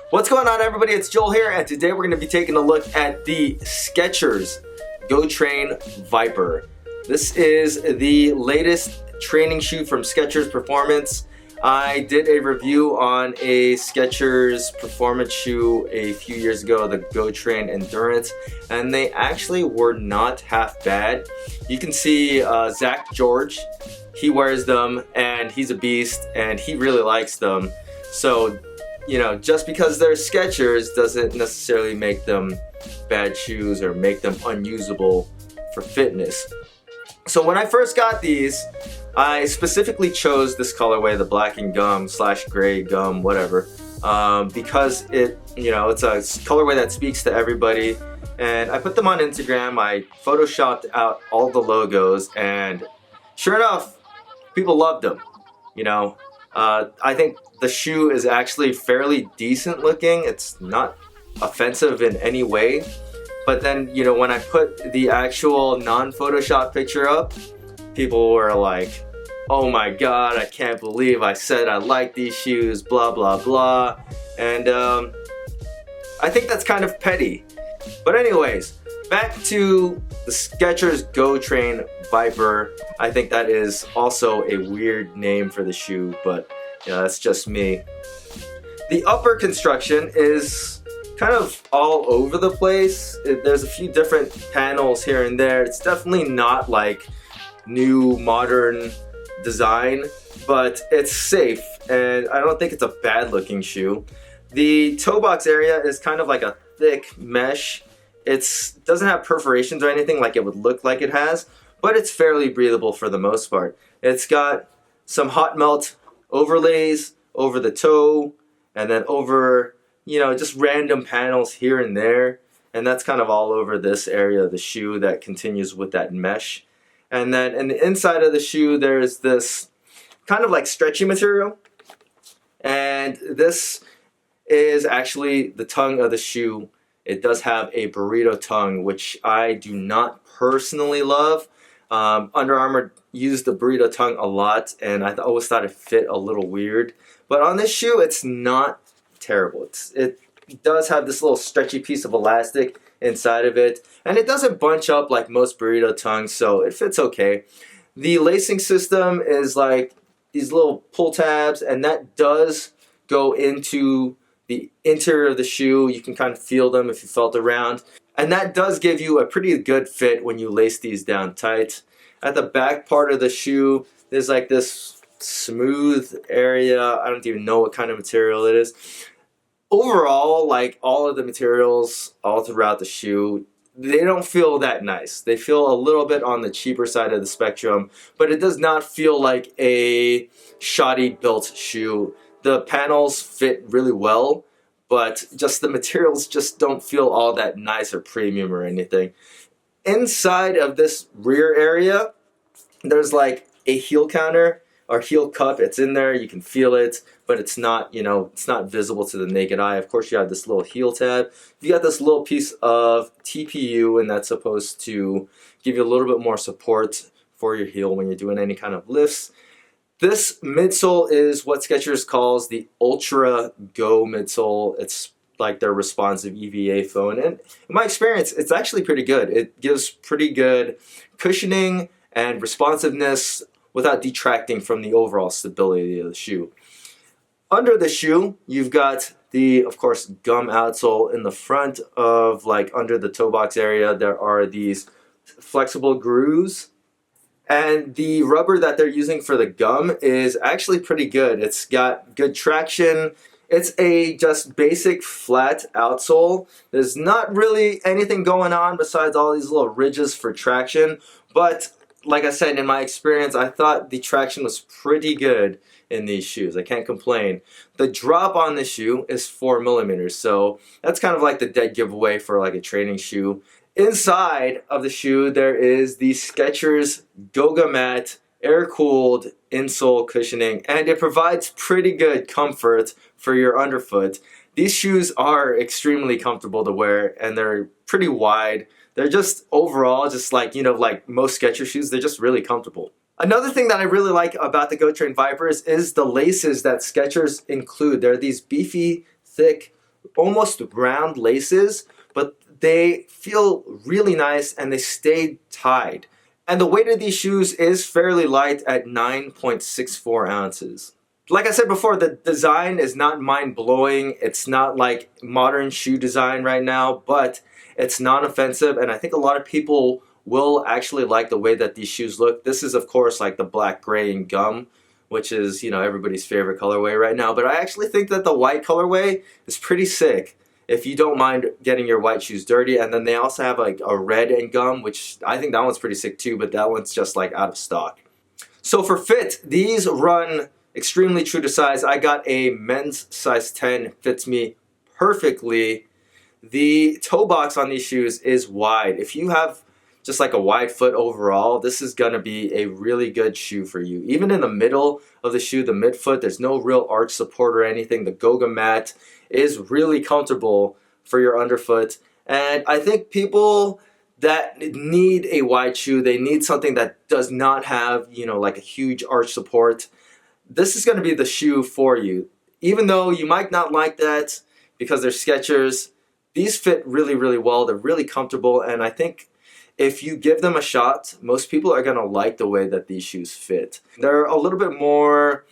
What's going on, everybody? It's Joel here, and today we're going to be taking a look at the Skechers Go Train Viper. This is the latest training shoe from Skechers Performance. I did a review on a Skechers performance shoe a few years ago, the Go Train Endurance, and they actually were not half bad. You can see Zach George, he wears them and he's a beast and he really likes them. So, you know, just because they're Skechers doesn't necessarily make them bad shoes or make them unusable for fitness. So when I first got these, I specifically chose this colorway, the black and gum / gray gum, whatever, because it's a colorway that speaks to everybody. And I put them on Instagram. I photoshopped out all the logos, and sure enough, people loved them. I think the shoe is actually fairly decent looking. It's not offensive in any way. But then, when I put the actual non-Photoshop picture up, people were like, oh my god, I can't believe I said I like these shoes, blah blah blah. And I think that's kind of petty. But anyways, back to the Skechers Go Train Viper. I think that is also a weird name for the shoe, but that's just me. The upper construction is kind of all over the place. There's a few different panels here and there. It's definitely not like new modern design, but it's safe, and I don't think it's a bad looking shoe. The toe box area is kind of like a thick mesh. It doesn't have perforations or anything like it would look like it has, but it's fairly breathable for the most part. It's got some hot melt overlays over the toe, and then over just random panels here and there, and that's kind of all over this area of the shoe that continues with that mesh. And then in the inside of the shoe, there's this kind of like stretchy material, and this is actually the tongue of the shoe. It does have a burrito tongue, which I do not personally love. Under Armour used the burrito tongue a lot, and I always thought it fit a little weird. But on this shoe, it's not terrible. It does have this little stretchy piece of elastic inside of it, and it doesn't bunch up like most burrito tongues, so it fits okay. The lacing system is like these little pull tabs, and that does go into the interior of the shoe. You can kind of feel them if you felt around, and that does give you a pretty good fit when you lace these down tight. At the back part of the shoe, there's like this smooth area. I don't even know what kind of material it is. Overall, like all of the materials all throughout the shoe, they don't feel that nice. They feel a little bit on the cheaper side of the spectrum, but it does not feel like a shoddy built shoe. The panels fit really well, but just the materials just don't feel all that nice or premium or anything. Inside of this rear area, there's like a heel counter or heel cup. It's in there, you can feel it, but it's not, it's not visible to the naked eye. Of course, you have this little heel tab. You got this little piece of TPU, and that's supposed to give you a little bit more support for your heel when you're doing any kind of lifts. This midsole is what Skechers calls the Ultra Go midsole. It's like their responsive EVA foam, and in my experience, it's actually pretty good. It gives pretty good cushioning and responsiveness without detracting from the overall stability of the shoe. Under the shoe, you've got the, of course, gum outsole. In the front of, like, under the toe box area, there are these flexible grooves. And the rubber that they're using for the gum is actually pretty good. It's got good traction. It's a just basic flat outsole. There's not really anything going on besides all these little ridges for traction. But like I said, in my experience, I thought the traction was pretty good in these shoes. I can't complain. The drop on the shoe is 4 millimeters, so that's kind of like the dead giveaway for like a training shoe. Inside of the shoe, there is the Skechers Goga Mat air-cooled insole cushioning, and it provides pretty good comfort for your underfoot. These shoes are extremely comfortable to wear, and they're pretty wide. They're just overall, just like, like most Skechers shoes, they're just really comfortable. Another thing that I really like about the Go Train Vipers is the laces that Skechers include. They're these beefy, thick almost round laces, but they feel really nice and they stay tied. And the weight of these shoes is fairly light at 9.64 ounces. Like I said before, the design is not mind-blowing. It's not like modern shoe design right now, but it's non-offensive, and I think a lot of people will actually like the way that these shoes look. This is, of course, like the black, gray, and gum, which is, you know, everybody's favorite colorway right now. But I actually think that the white colorway is pretty sick if you don't mind getting your white shoes dirty. And then they also have like a red and gum, which I think that one's pretty sick too, but that one's just like out of stock. So for fit, these run extremely true to size. I got a men's size 10, fits me perfectly. The toe box on these shoes is wide. If you have just like a wide foot overall, this is gonna be a really good shoe for you. Even in the middle of the shoe, the midfoot, there's no real arch support or anything. The Goga mat is really comfortable for your underfoot. And I think people that need a wide shoe, they need something that does not have, you know, like a huge arch support. This is gonna be the shoe for you. Even though you might not like that because they're Skechers, these fit really, really well. They're really comfortable, and I think if you give them a shot, most people are going to like the way that these shoes fit. They're a little bit more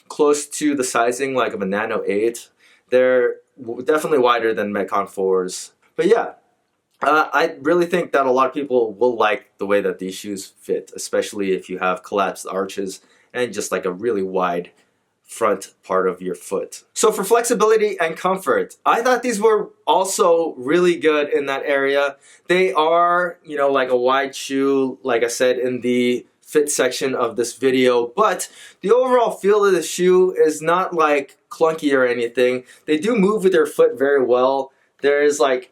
close to the sizing like of a Nano 8. They're definitely wider than Metcon 4s. But yeah, I really think that a lot of people will like the way that these shoes fit, especially if you have collapsed arches and just like a really wide front part of your foot. So for flexibility and comfort, I thought these were also really good in that area. They are, you know, like a wide shoe, like I said in the fit section of this video, but the overall feel of the shoe is not like clunky or anything. They do move with their foot very well. There is like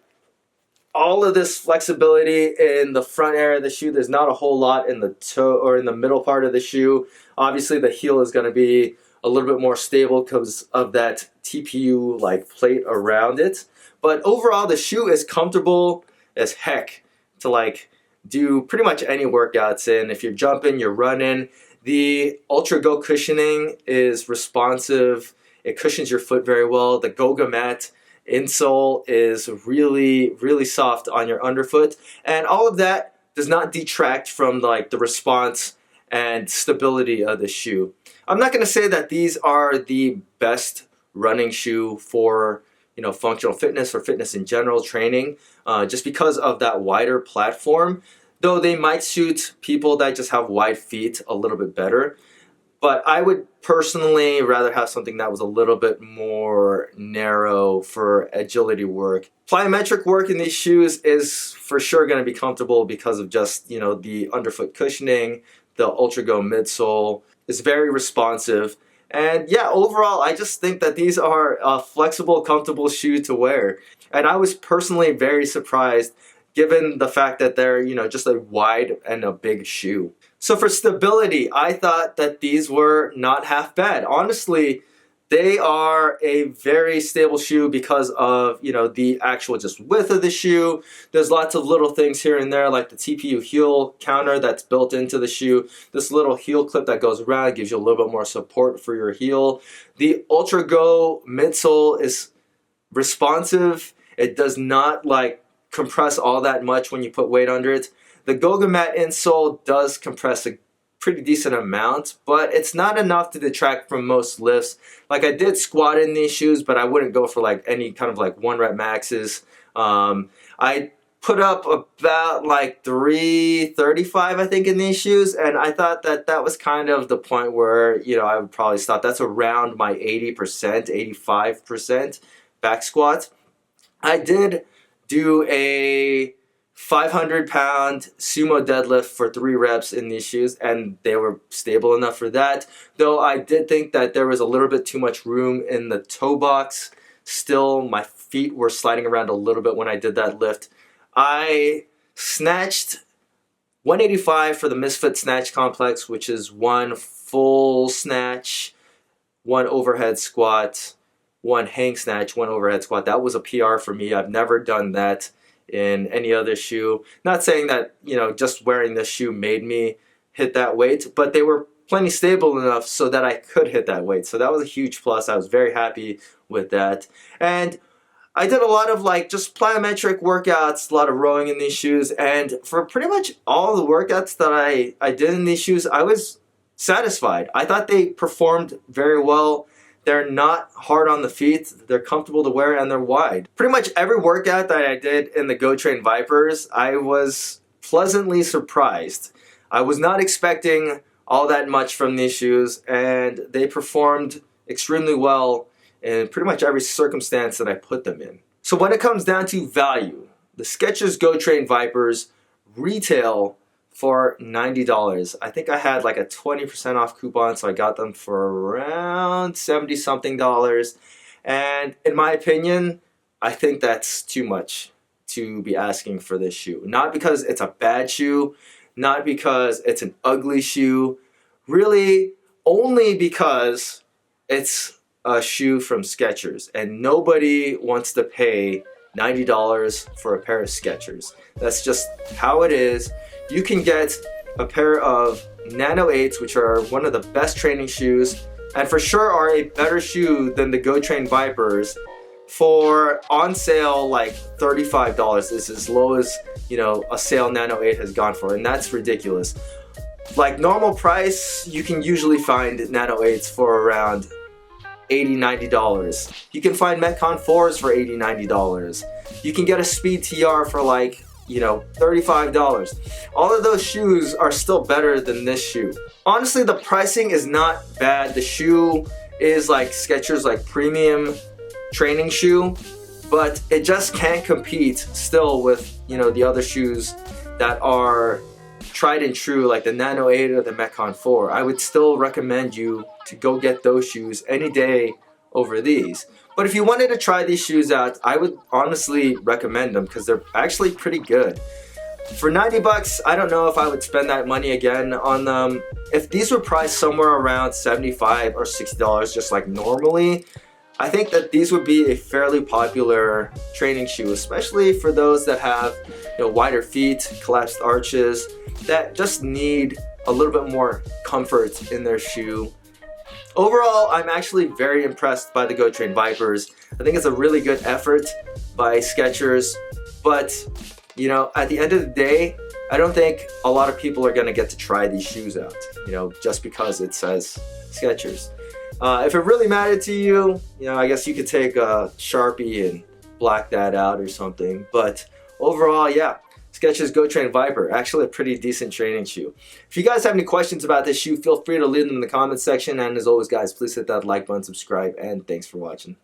all of this flexibility in the front area of the shoe. There's not a whole lot in the toe or in the middle part of the shoe. Obviously the heel is going to be a little bit more stable because of that TPU like plate around it. But overall the shoe is comfortable as heck to like do pretty much any workouts in. If you're jumping, you're running. The Ultra Go cushioning is responsive. It cushions your foot very well. The Goga mat insole is really, really soft on your underfoot. And all of that does not detract from like the response and stability of the shoe. I'm not going to say that these are the best running shoe for, you know, functional fitness or fitness in general training, just because of that wider platform, though they might suit people that just have wide feet a little bit better. But I would personally rather have something that was a little bit more narrow for agility work. Plyometric work in these shoes is for sure going to be comfortable because of just, you know, the underfoot cushioning. The Ultra Go midsole is very responsive. And yeah, overall, I just think that these are a flexible, comfortable shoe to wear. And I was personally very surprised given the fact that they're, you know, just a wide and a big shoe. So for stability, I thought that these were not half bad. Honestly, they are a very stable shoe because of, you know, the actual just width of the shoe. There's lots of little things here and there like the TPU heel counter that's built into the shoe. This little heel clip that goes around gives you a little bit more support for your heel. The Ultra Go midsole is responsive. It does not like compress all that much when you put weight under it. The Goga mat insole does compress a pretty decent amount, but it's not enough to detract from most lifts. Like I did squat in these shoes, but I wouldn't go for like any kind of like 1 rep maxes. I put up about like 335 I think in these shoes, and I thought that that was kind of the point where, you know, I would probably stop. That's around my 80%, 85% back squat. I did do a 500-pound sumo deadlift for 3 reps in these shoes, and they were stable enough for that. Though I did think that there was a little bit too much room in the toe box. Still, my feet were sliding around a little bit when I did that lift. I snatched 185 for the Misfit Snatch Complex, which is 1 full snatch, 1 overhead squat, 1 hang snatch, 1 overhead squat. That was a PR for me. I've never done that in any other shoe. Not saying that, you know, just wearing this shoe made me hit that weight, but they were plenty stable enough so that I could hit that weight. So that was a huge plus. I was very happy with that. And I did a lot of like just plyometric workouts, a lot of rowing in these shoes, and for pretty much all the workouts that I did in these shoes, I was satisfied. I thought they performed very well. They're not hard on the feet, they're comfortable to wear, and they're wide. Pretty much every workout that I did in the Go Train Vipers, I was pleasantly surprised. I was not expecting all that much from these shoes, and they performed extremely well in pretty much every circumstance that I put them in. So when it comes down to value, the Skechers Go Train Vipers retail for $90. I think I had like a 20% off coupon, so I got them for around 70 something dollars. And in my opinion, I think that's too much to be asking for this shoe. Not because it's a bad shoe, not because it's an ugly shoe, really only because it's a shoe from Skechers, and nobody wants to pay $90 for a pair of Skechers. That's just how it is. You can get a pair of Nano 8s, which are one of the best training shoes, and for sure are a better shoe than the Go Train Vipers, for on sale like $35. This is as low as, you know, a sale Nano 8 has gone for, and that's ridiculous. Like normal price, you can usually find Nano 8s for around $80, $90. You can find Metcon 4s for $80, $90. You can get a Speed TR for like, you know, $35. All of those shoes are still better than this shoe. Honestly, the pricing is not bad. The shoe is like Skechers, like premium training shoe, but it just can't compete still with, you know, the other shoes that are tried and true, like the Nano 8 or the Metcon 4. I would still recommend you to go get those shoes any day over these. But if you wanted to try these shoes out, I would honestly recommend them because they're actually pretty good. For 90 bucks, I don't know if I would spend that money again on them. If these were priced somewhere around $75 or $60 just like normally, I think that these would be a fairly popular training shoe, especially for those that have, you know, wider feet, collapsed arches, that just need a little bit more comfort in their shoe. Overall, I'm actually very impressed by the Go Train Vipers. I think it's a really good effort by Skechers, but you know, at the end of the day, I don't think a lot of people are going to get to try these shoes out, you know, just because it says Skechers. If it really mattered to you, you know, I guess you could take a Sharpie and black that out or something. But overall, yeah, Skechers Go Train Viper, actually a pretty decent training shoe. If you guys have any questions about this shoe, feel free to leave them in the comments section. And as always, guys, please hit that like button, subscribe, and thanks for watching.